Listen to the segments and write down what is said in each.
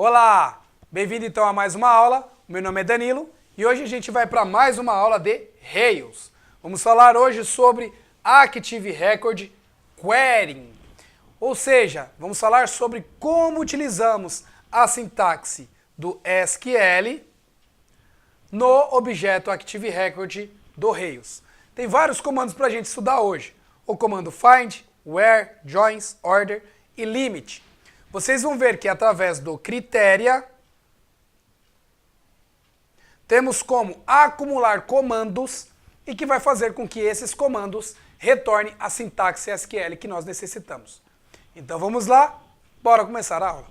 Olá! Bem-vindo então a mais uma aula. Meu nome é Danilo e hoje a gente vai para mais uma aula de Rails. Vamos falar hoje sobre Active Record Querying. Ou seja, vamos falar sobre como utilizamos a sintaxe do SQL no objeto Active Record do Rails. Tem vários comandos para a gente estudar hoje. O comando find, where, joins, order e limit. Vocês vão ver que através do critéria temos como acumular comandos e que vai fazer com que esses comandos retornem a sintaxe SQL que nós necessitamos. Então vamos lá, bora começar a aula.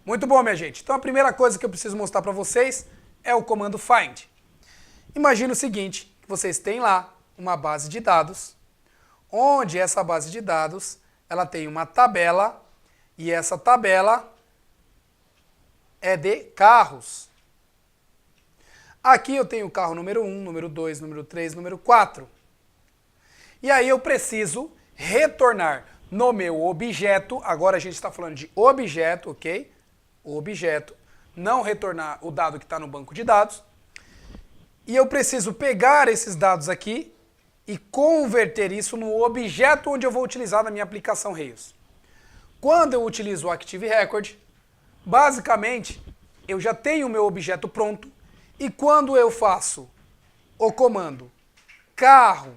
Muito bom, minha gente. Então a primeira coisa que eu preciso mostrar para vocês é o comando find. Imagina o seguinte, que vocês têm lá uma base de dados, onde essa base de dados ela tem uma tabela e essa tabela é de carros. Aqui eu tenho o carro número 1, número 2, número 3, número 4. E aí eu preciso retornar no meu objeto, agora a gente está falando de objeto, ok? O objeto, não retornar o dado que está no banco de dados. E eu preciso pegar esses dados aqui e converter isso no objeto onde eu vou utilizar na minha aplicação Rails. Quando eu utilizo o Active Record, basicamente, eu já tenho o meu objeto pronto e quando eu faço o comando carro.find,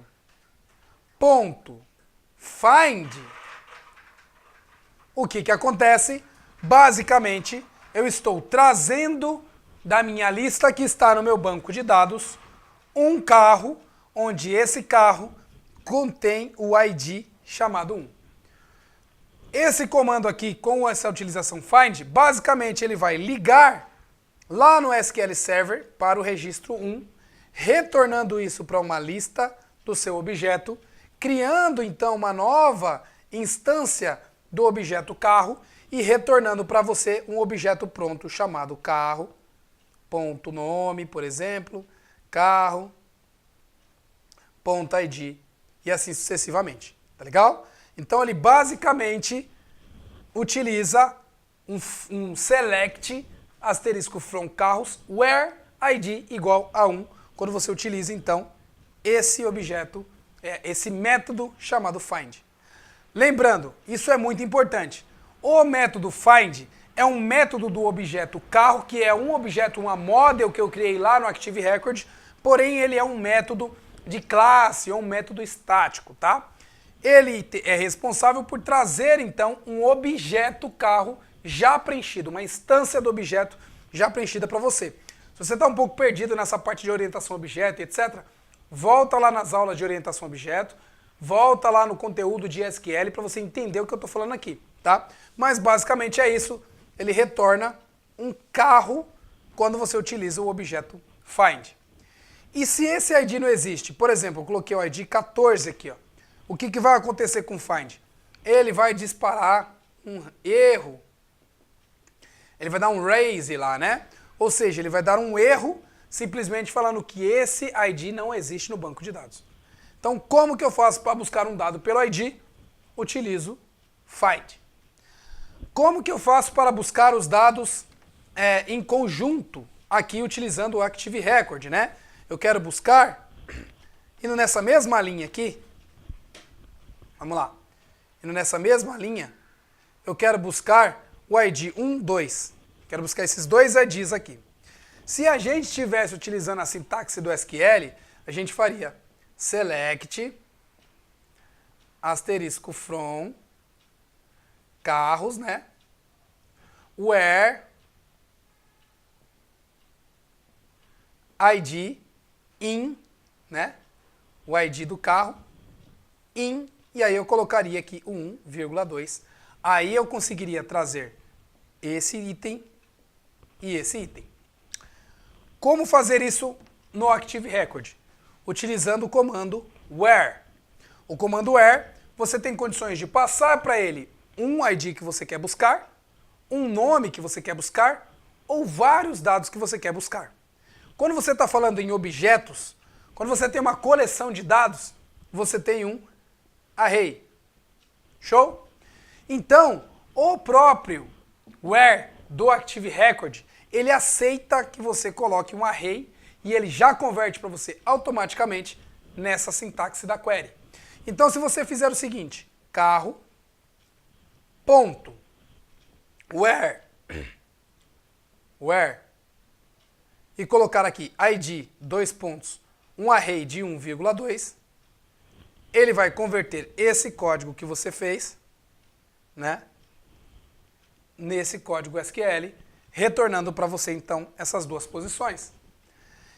o que acontece? Basicamente, eu estou trazendo da minha lista que está no meu banco de dados um carro, onde esse carro contém o ID chamado 1. Esse comando aqui, com essa utilização find, basicamente ele vai ligar lá no SQL Server para o registro 1, retornando isso para uma lista do seu objeto, criando então uma nova instância do objeto carro e retornando para você um objeto pronto chamado carro.nome, por exemplo, carro.id e assim sucessivamente. Tá legal? Então ele basicamente utiliza um select asterisco from carros where id igual a 1 quando você utiliza então esse objeto, esse método chamado find. Lembrando, isso é muito importante. O método find é um método do objeto carro, que é um objeto, uma model que eu criei lá no Active Record, porém ele é um método de classe ou um método estático, tá? Ele é responsável por trazer, então, um objeto carro já preenchido, uma instância do objeto já preenchida para você. Se você está um pouco perdido nessa parte de orientação a objeto, etc., volta lá nas aulas de orientação a objeto, volta lá no conteúdo de SQL para você entender o que eu estou falando aqui, tá? Mas basicamente é isso, ele retorna um carro quando você utiliza o objeto find. E se esse ID não existe, por exemplo, eu coloquei o ID 14 aqui, ó. O que vai acontecer com o find? Ele vai disparar um erro, ele vai dar um raise lá, né? Ou seja, ele vai dar um erro simplesmente falando que esse ID não existe no banco de dados. Então, como que eu faço para buscar um dado pelo ID? Utilizo find. Como que eu faço para buscar os dados em conjunto, aqui utilizando o Active Record, né? Eu quero buscar, indo nessa mesma linha aqui, vamos lá, indo nessa mesma linha, eu quero buscar o ID 1, 2. Quero buscar esses dois IDs aqui. Se a gente estivesse utilizando a sintaxe do SQL, a gente faria select asterisco from carros, né? Where ID in, né? O ID do carro in, e aí eu colocaria aqui o 1,2. Aí eu conseguiria trazer esse item e esse item. Como fazer isso no Active Record? Utilizando o comando where. O comando where, você tem condições de passar para ele um ID que você quer buscar, um nome que você quer buscar, ou vários dados que você quer buscar. Quando você está falando em objetos, quando você tem uma coleção de dados, você tem um array. Show? Então, o próprio where do Active Record, ele aceita que você coloque um array e ele já converte para você automaticamente nessa sintaxe da query. Então, se você fizer o seguinte, carro, ponto, where, e colocar aqui id, dois pontos, um array de 1,2, ele vai converter esse código que você fez, né, nesse código SQL, retornando para você, então, essas duas posições.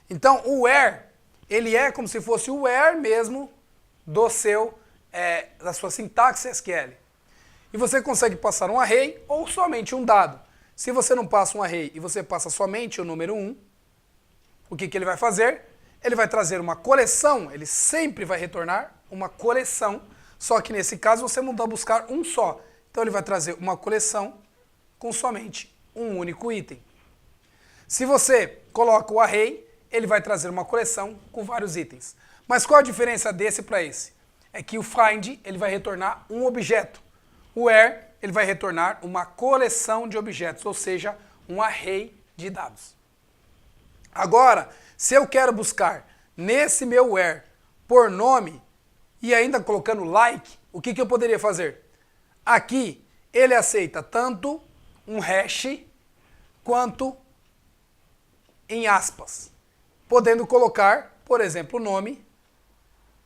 Então, o where, ele é como se fosse o where mesmo da sua sintaxe SQL. E você consegue passar um array ou somente um dado. Se você não passa um array e você passa somente o número 1, o que ele vai fazer? Ele vai trazer uma coleção, ele sempre vai retornar uma coleção, só que nesse caso você manda buscar um só. Então ele vai trazer uma coleção com somente um único item. Se você coloca o array, ele vai trazer uma coleção com vários itens. Mas qual a diferença desse para esse? É que o find ele vai retornar um objeto. O where ele vai retornar uma coleção de objetos, ou seja, um array de dados. Agora, se eu quero buscar nesse meu where por nome e ainda colocando like, o que eu poderia fazer? Aqui ele aceita tanto um hash quanto em aspas, podendo colocar, por exemplo, o nome,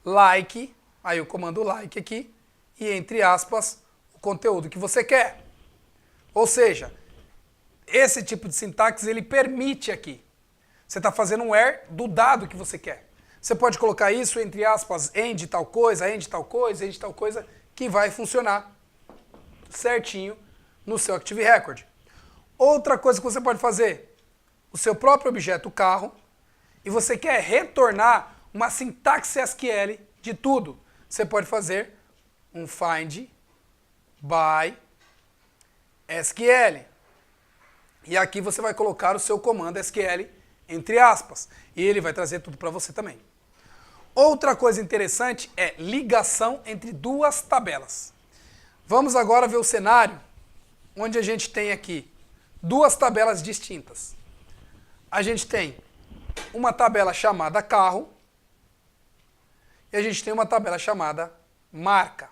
like, aí o comando like aqui, e entre aspas, o conteúdo que você quer. Ou seja, esse tipo de sintaxe ele permite aqui. Você está fazendo um where do dado que você quer. Você pode colocar isso entre aspas, end tal coisa, end tal coisa, end tal coisa, que vai funcionar certinho no seu Active Record. Outra coisa que você pode fazer, o seu próprio objeto carro, e você quer retornar uma sintaxe SQL de tudo. Você pode fazer um find by SQL. E aqui você vai colocar o seu comando SQL entre aspas, e ele vai trazer tudo para você também. Outra coisa interessante é ligação entre duas tabelas. Vamos agora ver o cenário onde a gente tem aqui duas tabelas distintas. A gente tem uma tabela chamada carro e a gente tem uma tabela chamada marca.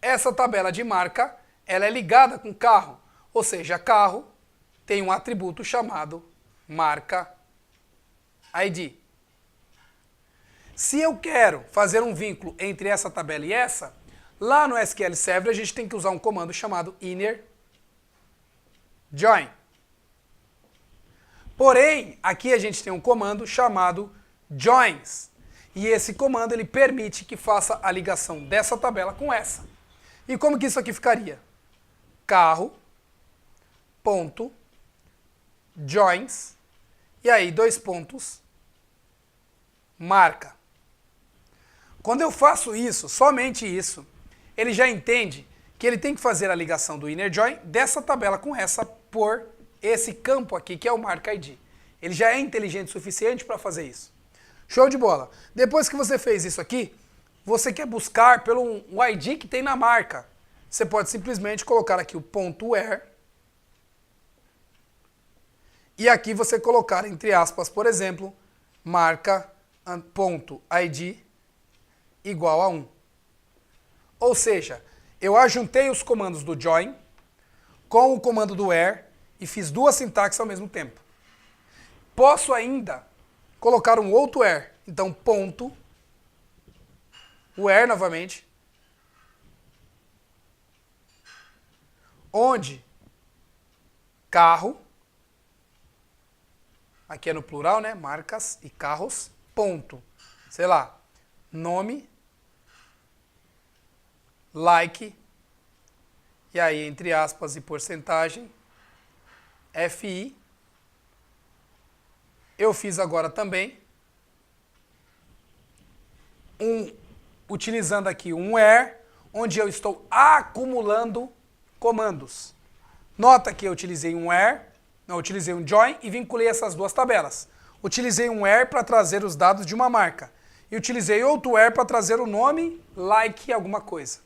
Essa tabela de marca, ela é ligada com carro, ou seja, carro tem um atributo chamado marca ID. Se eu quero fazer um vínculo entre essa tabela e essa, lá no SQL Server a gente tem que usar um comando chamado inner join. Porém, aqui a gente tem um comando chamado joins. E esse comando ele permite que faça a ligação dessa tabela com essa. E como que isso aqui ficaria? Carro, ponto, joins, e aí dois pontos, marca. Quando eu faço isso, somente isso, ele já entende que ele tem que fazer a ligação do inner join dessa tabela com essa por esse campo aqui, que é o marca ID. Ele já é inteligente o suficiente para fazer isso. Show de bola. Depois que você fez isso aqui, você quer buscar pelo um ID que tem na marca. Você pode simplesmente colocar aqui o ponto where e aqui você colocar entre aspas, por exemplo, marca ponto ID igual a 1. Ou seja, eu ajuntei os comandos do join com o comando do where e fiz duas sintaxes ao mesmo tempo. Posso ainda colocar um outro where. Então, ponto, where novamente, onde carro, aqui é no plural, né? Marcas e carros, ponto, sei lá, nome, like, e aí entre aspas e porcentagem, FI. Eu fiz agora também utilizando aqui um where, onde eu estou acumulando comandos. Nota que eu utilizei um where, não, utilizei um join e vinculei essas duas tabelas. Utilizei um where para trazer os dados de uma marca. E utilizei outro where para trazer o nome, like, alguma coisa.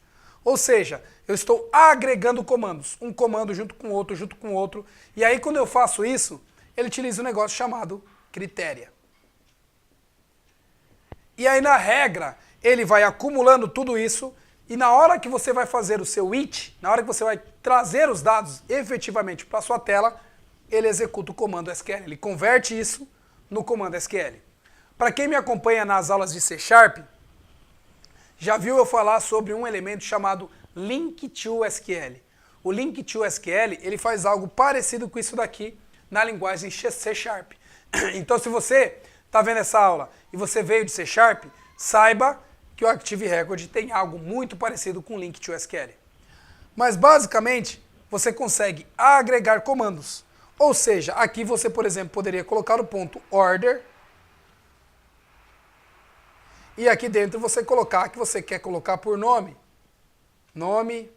Ou seja, eu estou agregando comandos, um comando junto com outro, e aí quando eu faço isso, ele utiliza um negócio chamado critéria. E aí na regra, ele vai acumulando tudo isso, e na hora que você vai fazer o seu it, na hora que você vai trazer os dados efetivamente para a sua tela, ele executa o comando SQL, ele converte isso no comando SQL. Para quem me acompanha nas aulas de C#, já viu eu falar sobre um elemento chamado Link to SQL. O Link to SQL, ele faz algo parecido com isso daqui na linguagem C#. Então se você está vendo essa aula e você veio de C#, saiba que o Active Record tem algo muito parecido com Link to SQL. Mas basicamente, você consegue agregar comandos. Ou seja, aqui você, por exemplo, poderia colocar o ponto order, e aqui dentro você colocar que você quer colocar por nome. Nome,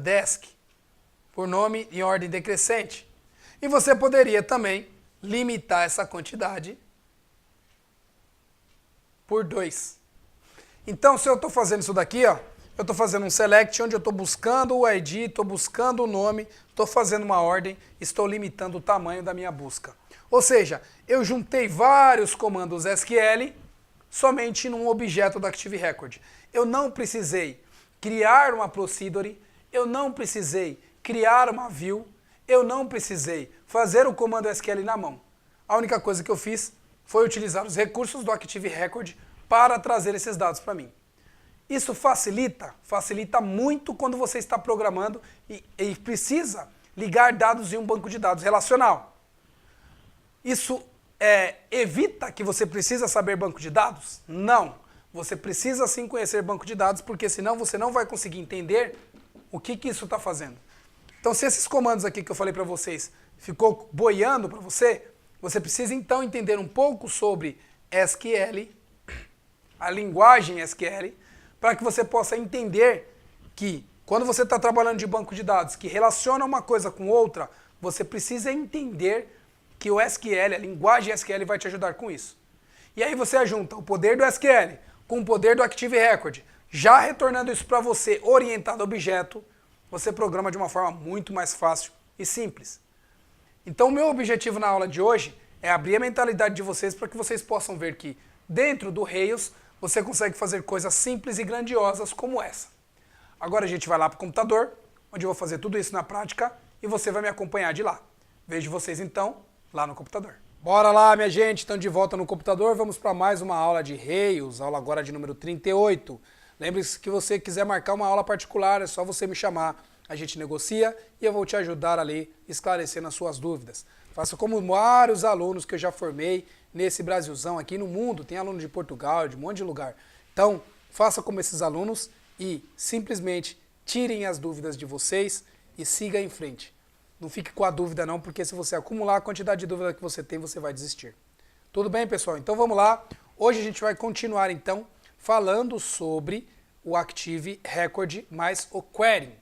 desk, por nome em ordem decrescente. E você poderia também limitar essa quantidade por 2. Então, se eu estou fazendo isso daqui, ó, eu estou fazendo um select onde eu estou buscando o ID, estou buscando o nome, estou fazendo uma ordem, estou limitando o tamanho da minha busca. Ou seja, eu juntei vários comandos SQL somente num objeto do Active Record. Eu não precisei criar uma procedure, eu não precisei criar uma view, eu não precisei fazer o comando SQL na mão. A única coisa que eu fiz foi utilizar os recursos do Active Record para trazer esses dados para mim. Isso facilita muito quando você está programando e precisa ligar dados em um banco de dados relacional. Isso evita que você precisa saber banco de dados? Não. Você precisa sim conhecer banco de dados, porque senão você não vai conseguir entender o que isso está fazendo. Então, se esses comandos aqui que eu falei para vocês ficou boiando para você, você precisa então entender um pouco sobre SQL, a linguagem SQL, para que você possa entender que quando você está trabalhando de banco de dados que relaciona uma coisa com outra, você precisa entender que o SQL, a linguagem SQL, vai te ajudar com isso. E aí você junta o poder do SQL com o poder do Active Record, já retornando isso para você orientado a objeto, você programa de uma forma muito mais fácil e simples. Então o meu objetivo na aula de hoje é abrir a mentalidade de vocês para que vocês possam ver que dentro do Rails você consegue fazer coisas simples e grandiosas como essa. Agora a gente vai lá para o computador, onde eu vou fazer tudo isso na prática e você vai me acompanhar de lá. Vejo vocês então lá no computador. Bora lá, minha gente, estão de volta no computador, vamos para mais uma aula de Rails, aula agora de número 38. Lembre-se que você quiser marcar uma aula particular, é só você me chamar, a gente negocia e eu vou te ajudar ali, esclarecendo as suas dúvidas. Faça como vários alunos que eu já formei nesse Brasilzão aqui no mundo, tem aluno de Portugal, de um monte de lugar. Então, faça como esses alunos e simplesmente tirem as dúvidas de vocês e siga em frente. Não fique com a dúvida não, porque se você acumular a quantidade de dúvida que você tem, você vai desistir. Tudo bem, pessoal? Então vamos lá. Hoje a gente vai continuar então falando sobre o Active Record mais o Querying.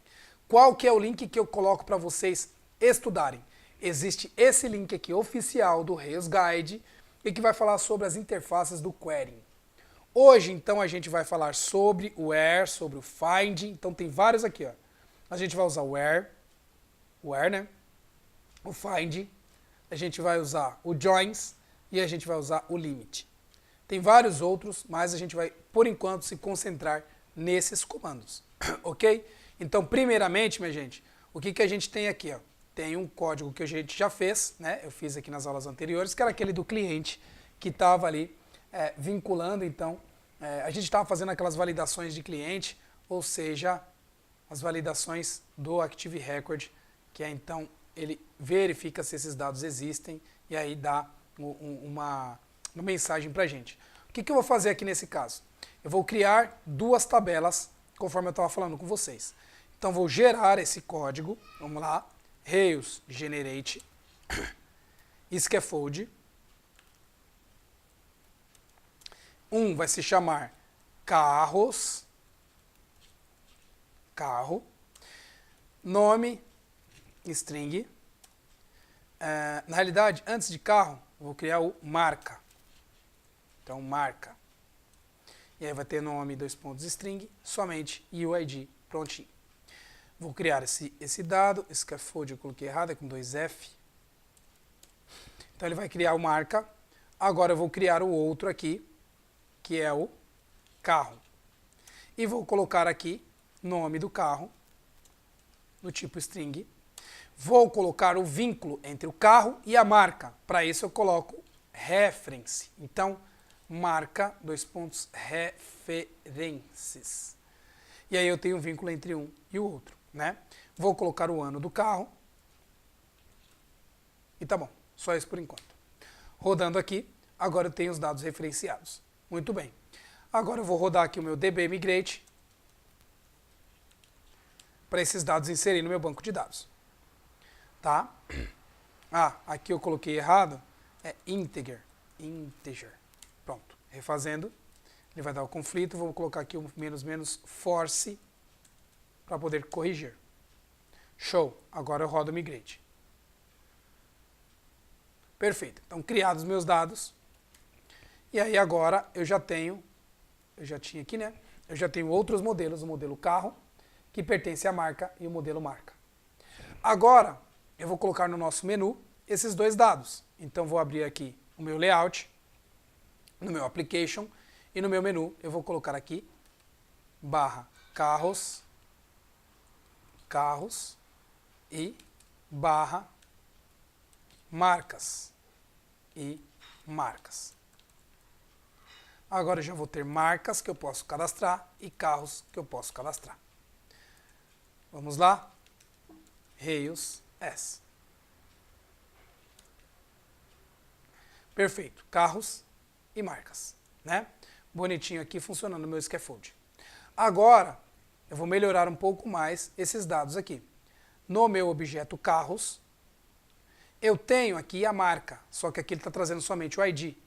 Qual que é o link que eu coloco para vocês estudarem? Existe esse link aqui oficial do Rails Guide e que vai falar sobre as interfaces do Querying. Hoje então a gente vai falar sobre o where, sobre o find, então tem vários aqui, ó. A gente vai usar o where, né? O find, a gente vai usar o joins e a gente vai usar o limit. Tem vários outros, mas a gente vai, por enquanto, se concentrar nesses comandos, ok? Então, primeiramente, minha gente, o que a gente tem aqui? Ó? Tem um código que a gente já fez, né? Eu fiz aqui nas aulas anteriores, que era aquele do cliente que estava ali vinculando, então, a gente estava fazendo aquelas validações de cliente, ou seja, as validações do Active Record, que é então, ele verifica se esses dados existem e aí dá uma mensagem para a gente. O que eu vou fazer aqui nesse caso? Eu vou criar duas tabelas, conforme eu estava falando com vocês. Então, vou gerar esse código, vamos lá, Rails generate, scaffold. Um vai se chamar carros, carro, nome, string. Na realidade, antes de carro, eu vou criar o marca. Então, marca. E aí vai ter nome, dois pontos, string, somente UID, prontinho. Vou criar esse dado, scaffold eu coloquei errado, é com 2F. Então ele vai criar o marca. Agora eu vou criar o outro aqui, que é o carro. E vou colocar aqui nome do carro, no tipo string. Vou colocar o vínculo entre o carro e a marca. Para isso eu coloco reference. Então, marca, dois pontos, references. E aí eu tenho um vínculo entre um e o outro, né? Vou colocar o ano do carro. E tá bom, só isso por enquanto. Rodando aqui, agora eu tenho os dados referenciados. Muito bem. Agora eu vou rodar aqui o meu DB Migrate para esses dados inserir no meu banco de dados. Tá? Ah, aqui eu coloquei errado, é integer. Pronto, refazendo, ele vai dar o conflito, vou colocar aqui o menos force para poder corrigir. Show, agora eu rodo o migrate. Perfeito, então criados meus dados, e aí agora eu já tinha aqui, né? Eu já tenho outros modelos, o modelo carro, que pertence à marca, e o modelo marca. Agora, eu vou colocar no nosso menu esses dois dados. Então, vou abrir aqui o meu layout, no meu application, e no meu menu eu vou colocar aqui, barra carros, e barra marcas, e marcas. Agora eu já vou ter marcas que eu posso cadastrar e carros que eu posso cadastrar. Vamos lá? Rails S. Perfeito. Carros e marcas, né? Bonitinho aqui funcionando o meu scaffold. Agora, eu vou melhorar um pouco mais esses dados aqui. No meu objeto carros, eu tenho aqui a marca, só que aqui ele está trazendo somente o ID.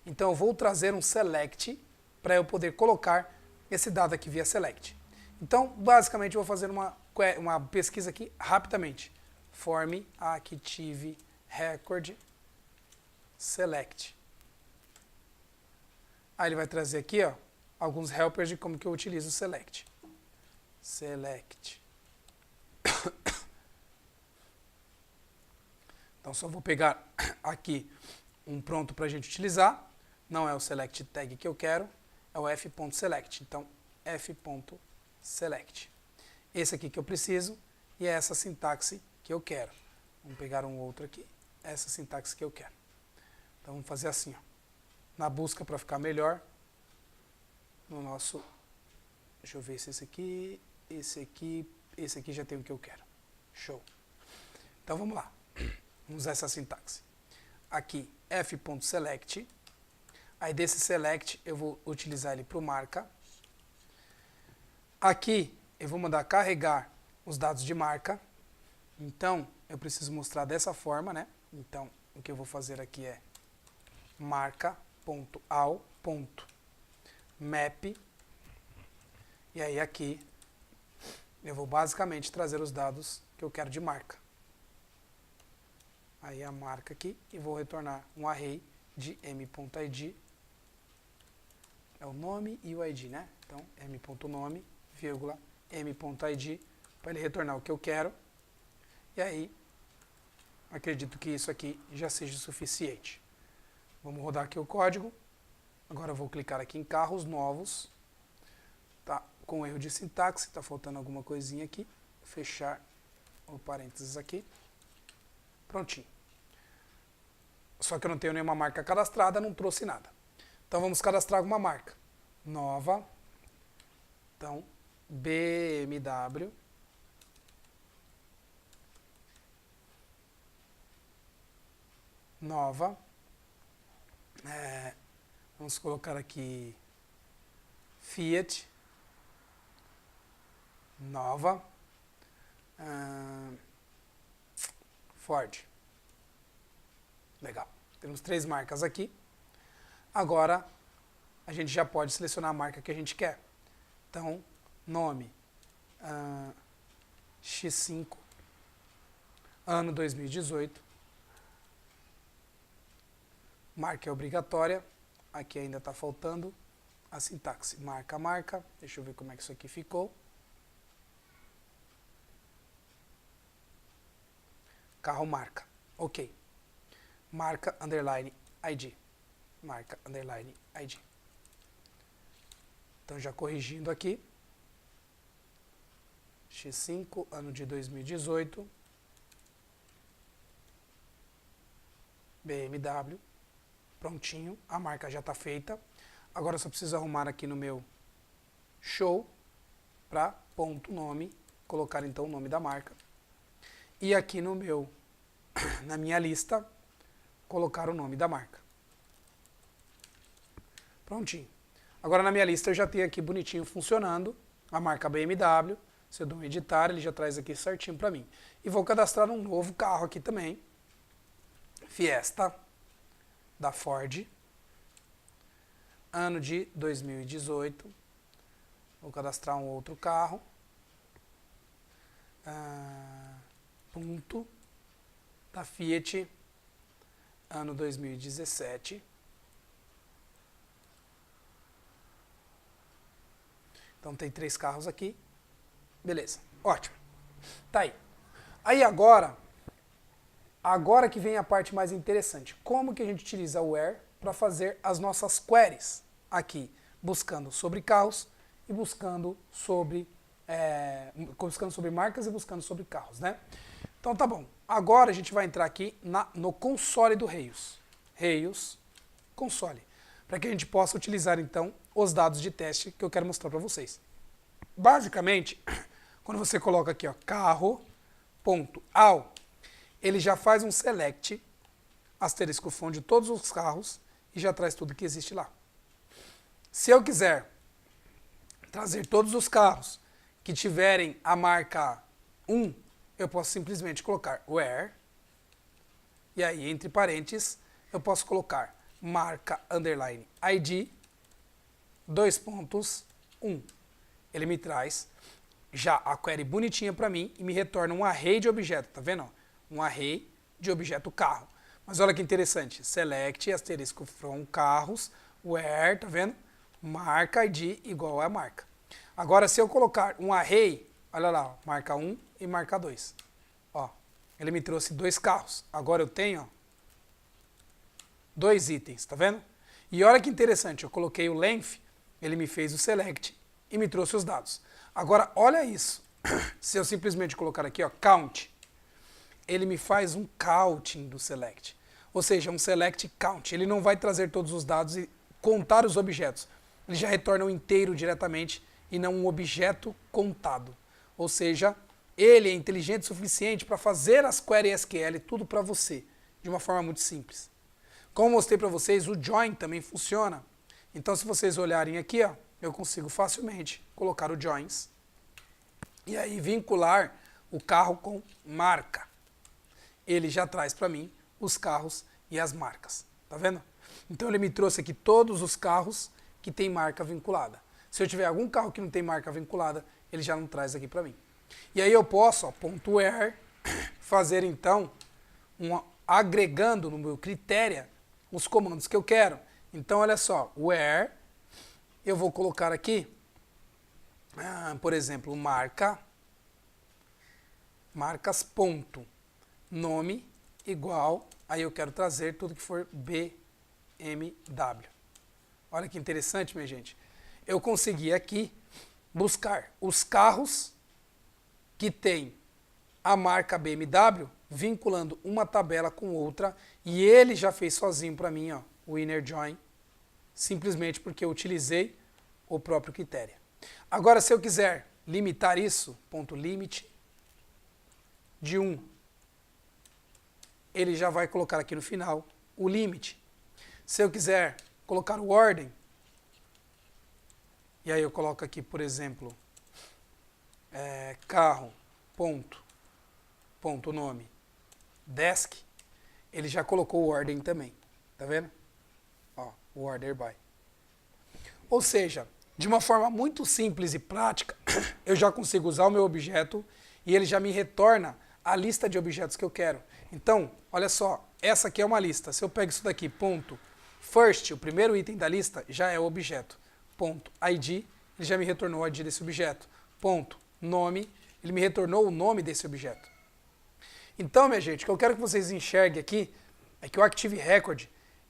Então, eu vou trazer um select para eu poder colocar esse dado aqui via select. Então, basicamente, eu vou fazer uma pesquisa aqui rapidamente. Form active record select. Aí ele vai trazer aqui, ó, alguns helpers de como que eu utilizo o select. Select. Então, só vou pegar aqui um pronto para a gente utilizar. Não é o select tag que eu quero, é o f.select. Então, f.select. Esse aqui que eu preciso e é essa sintaxe que eu quero. Vamos pegar um outro aqui, essa sintaxe que eu quero. Então, vamos fazer assim, ó. Na busca para ficar melhor, no nosso... Deixa eu ver se esse aqui já tem o que eu quero. Show. Então, vamos lá. Vamos usar essa sintaxe. Aqui, f.select. Aí, desse select, eu vou utilizar ele para o marca. Aqui, eu vou mandar carregar os dados de marca. Então, eu preciso mostrar dessa forma, né? Então, o que eu vou fazer aqui é marca.al.map. E aí, aqui, eu vou basicamente trazer os dados que eu quero de marca. Aí, a marca aqui, e vou retornar um array de m.id. É o nome e o id, né? Então, m.nome, vírgula, m.id, para ele retornar o que eu quero. E aí, acredito que isso aqui já seja suficiente. Vamos rodar aqui o código. Agora eu vou clicar aqui em carros novos. Tá com erro de sintaxe, tá faltando alguma coisinha aqui. Fechar o parênteses aqui. Prontinho. Só que eu não tenho nenhuma marca cadastrada, não trouxe nada. Então vamos cadastrar alguma marca. Nova. Então, BMW. Nova. Vamos colocar aqui Fiat. Nova. Ford. Legal. Temos 3 marcas aqui. Agora, a gente já pode selecionar a marca que a gente quer. Então, nome X5, ano 2018. Marca é obrigatória. Aqui ainda está faltando a sintaxe. Marca, marca. Deixa eu ver como é que isso aqui ficou. Carro, marca. Ok. Marca, underline, ID. Marca, underline, ID. Então, já corrigindo aqui. X5, ano de 2018. BMW. Prontinho. A marca já está feita. Agora, eu só preciso arrumar aqui no meu show para ponto nome. Colocar, então, o nome da marca. E aqui no meu, na minha lista, colocar o nome da marca. Prontinho. Agora na minha lista eu já tenho aqui bonitinho funcionando a marca BMW. Se eu dou um editar, ele já traz aqui certinho para mim. E vou cadastrar um novo carro aqui também. Fiesta, da Ford. Ano de 2018. Vou cadastrar um outro carro. Ponto. Da Fiat. Ano 2017. Então tem 3 carros aqui. Beleza, ótimo. Tá aí. Aí agora que vem a parte mais interessante. Como que a gente utiliza o where para fazer as nossas queries aqui, buscando sobre carros e buscando sobre marcas e buscando sobre carros, né? Então tá bom. Agora a gente vai entrar aqui no console do Rails. Rails, console. Para que a gente possa utilizar então os dados de teste que eu quero mostrar para vocês. Basicamente, quando você coloca aqui, ó, carro.all, ele já faz um select, asterisco from de todos os carros e já traz tudo que existe lá. Se eu quiser trazer todos os carros que tiverem a marca 1, eu posso simplesmente colocar where, e aí entre parênteses eu posso colocar marca underline ID, 1. Ele me traz já a query bonitinha para mim e me retorna um array de objeto, tá vendo? Um array de objeto carro. Mas olha que interessante, select asterisco from carros, where, tá vendo? Marca ID igual a marca. Agora se eu colocar um array, olha lá, ó, marca 1 e marca 2. Ó, ele me trouxe 2 carros. Agora eu tenho, ó, 2 itens, tá vendo? E olha que interessante, eu coloquei o length, ele me fez o select e me trouxe os dados. Agora, olha isso. Se eu simplesmente colocar aqui, ó, count, ele me faz um counting do select. Ou seja, um select count. Ele não vai trazer todos os dados e contar os objetos. Ele já retorna um inteiro diretamente e não um objeto contado. Ou seja, ele é inteligente o suficiente para fazer as queries SQL tudo para você, de uma forma muito simples. Como eu mostrei para vocês, o join também funciona. Então, se vocês olharem aqui, ó, eu consigo facilmente colocar o joins e aí vincular o carro com marca. Ele já traz para mim os carros e as marcas. Tá vendo? Então, ele me trouxe aqui todos os carros que tem marca vinculada. Se eu tiver algum carro que não tem marca vinculada, ele já não traz aqui para mim. E aí eu posso, ó, .where, fazer então, agregando no meu critério, os comandos que eu quero. Então, olha só, where, eu vou colocar aqui, por exemplo, marcas ponto, nome igual, aí eu quero trazer tudo que for BMW. Olha que interessante, minha gente. Eu consegui aqui buscar os carros que tem a marca BMW, vinculando uma tabela com outra, e ele já fez sozinho para mim, ó, o inner join, simplesmente porque eu utilizei o próprio critério. Agora, se eu quiser limitar isso, ponto limit de 1, ele já vai colocar aqui no final o limite. Se eu quiser colocar o ordem, e aí eu coloco aqui, por exemplo, carro, ponto nome, desk, ele já colocou o ordem também, tá vendo? Ó, o order by. Ou seja, de uma forma muito simples e prática, eu já consigo usar o meu objeto e ele já me retorna a lista de objetos que eu quero. Então, olha só, essa aqui é uma lista. Se eu pego isso daqui, ponto first, o primeiro item da lista, já é o objeto. ponto ID, ele já me retornou o ID desse objeto. Ponto nome, ele me retornou o nome desse objeto. Então, minha gente, o que eu quero que vocês enxerguem aqui é que o Active Record,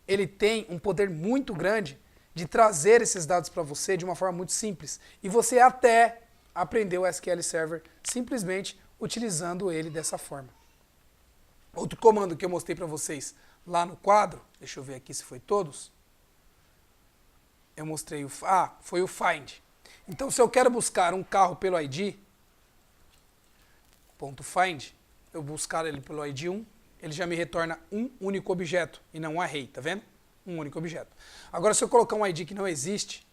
ele tem um poder muito grande de trazer esses dados para você de uma forma muito simples. E você até aprendeu o SQL Server simplesmente utilizando ele dessa forma. Outro comando que eu mostrei para vocês lá no quadro, deixa eu ver aqui se foi todos, eu mostrei foi o find. Então, se eu quero buscar um carro pelo ID, ponto .find, eu buscar ele pelo ID 1, ele já me retorna um único objeto e não um array, tá vendo? Um único objeto. Agora, se eu colocar um ID que não existe,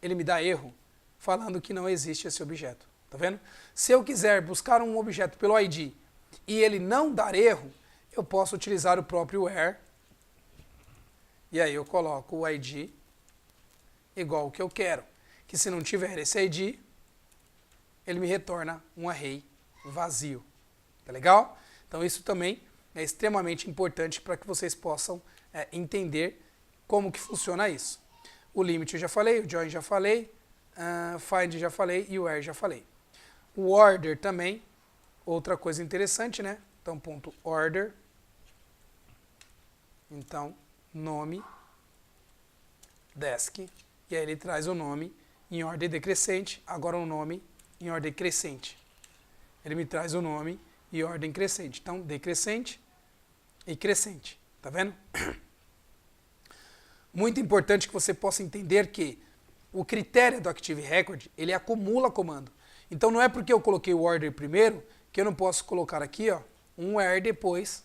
ele me dá erro falando que não existe esse objeto, tá vendo? Se eu quiser buscar um objeto pelo ID e ele não dar erro, eu posso utilizar o próprio where, e aí eu coloco o ID igual ao que eu quero, que se não tiver esse ID, ele me retorna um array vazio, tá legal? Então isso também é extremamente importante para que vocês possam entender como que funciona isso. O limit eu já falei, o join já falei, find já falei e o where já falei. O order também, outra coisa interessante, né? Então, ponto order, então, nome, desk, e aí ele traz o nome em ordem decrescente, agora o nome em ordem crescente. Ele me traz o nome em ordem crescente. Então, decrescente e crescente. Tá vendo? Muito importante que você possa entender que o critério do Active Record, ele acumula comando. Então, não é porque eu coloquei o order primeiro que eu não posso colocar aqui, ó, um where depois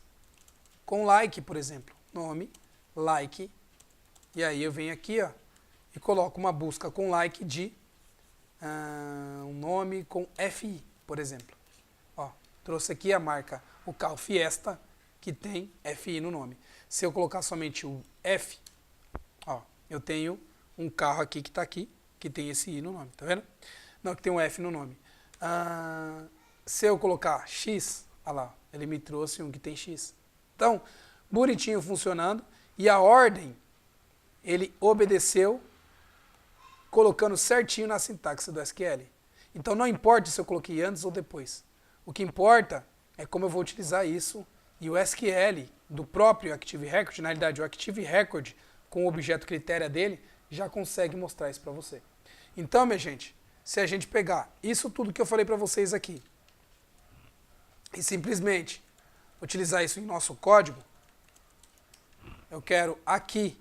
com like, por exemplo. Nome, like, e aí eu venho aqui, ó, e coloco uma busca com like de um nome com FI, por exemplo. Ó, trouxe aqui a marca, o carro Fiesta, que tem FI no nome. Se eu colocar somente o F, ó, eu tenho um carro aqui que está aqui, que tem esse I no nome, tá vendo? Não, que tem um F no nome. Se eu colocar X, olha lá, ele me trouxe um que tem X. Então, bonitinho funcionando, e a ordem, ele obedeceu colocando certinho na sintaxe do SQL. Então não importa se eu coloquei antes ou depois. O que importa é como eu vou utilizar isso, e o SQL do próprio Active Record, na realidade o Active Record com o objeto critério dele, já consegue mostrar isso para você. Então, minha gente, se a gente pegar isso tudo que eu falei para vocês aqui e simplesmente utilizar isso em nosso código, eu quero aqui,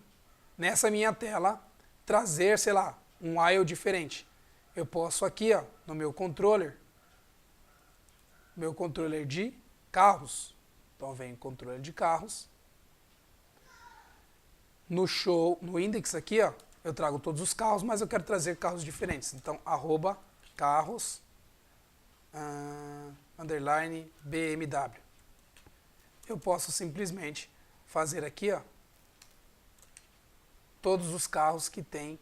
nessa minha tela, trazer, sei lá, um while diferente. Eu posso aqui, ó, no meu controller de carros, então vem controller de carros, no show, no index aqui, ó, eu trago todos os carros, mas eu quero trazer carros diferentes. Então, arroba carros, underline BMW. Eu posso simplesmente fazer aqui, ó, todos os carros que tem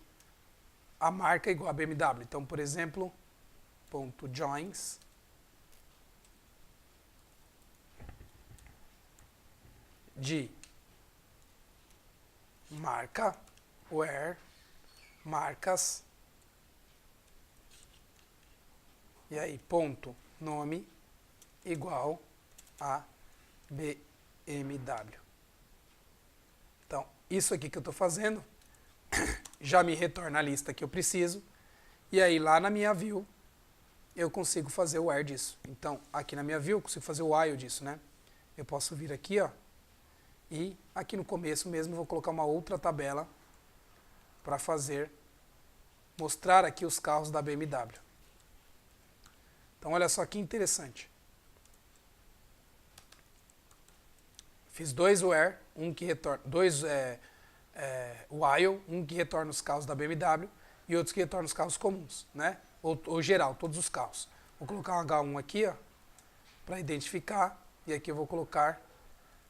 a marca igual a BMW. Então, por exemplo, ponto joins, de marca, where, marcas, e aí ponto nome igual a BMW. Então, isso aqui que eu estou fazendo já me retorna a lista que eu preciso, e aí lá na minha view eu consigo fazer o where disso. Então, aqui na minha view eu consigo fazer o while disso, né? Eu posso vir aqui, ó, e aqui no começo mesmo vou colocar uma outra tabela para mostrar aqui os carros da BMW. Então, olha só que interessante. Fiz dois where, while, um que retorna os carros da BMW e outros que retornam os carros comuns, né? Ou geral, todos os carros. Vou colocar um H1 aqui, ó, para identificar, e aqui eu vou colocar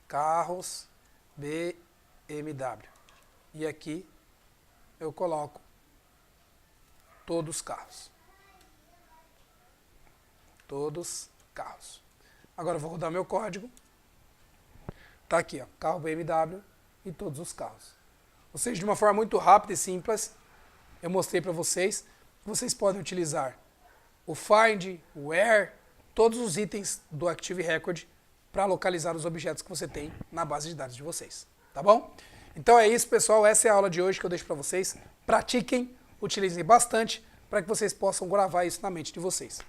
carros BMW. E aqui eu coloco todos os carros. Todos carros. Agora eu vou rodar meu código. Tá aqui, ó, carro BMW e todos os carros. Ou seja, de uma forma muito rápida e simples, eu mostrei para vocês. Vocês podem utilizar o Find, o Where, todos os itens do Active Record para localizar os objetos que você tem na base de dados de vocês, tá bom? Então é isso, pessoal, essa é a aula de hoje que eu deixo para vocês. Pratiquem, utilizem bastante para que vocês possam gravar isso na mente de vocês.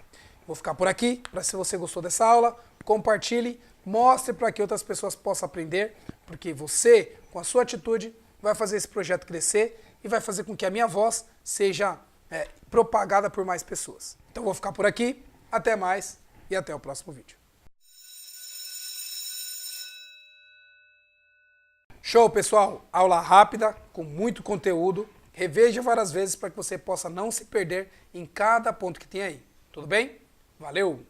Vou ficar por aqui, para se você gostou dessa aula, compartilhe, mostre para que outras pessoas possam aprender, porque você, com a sua atitude, vai fazer esse projeto crescer e vai fazer com que a minha voz seja propagada por mais pessoas. Então vou ficar por aqui, até mais e até o próximo vídeo. Show, pessoal! Aula rápida, com muito conteúdo. Reveja várias vezes para que você possa não se perder em cada ponto que tem aí. Tudo bem? Valeu!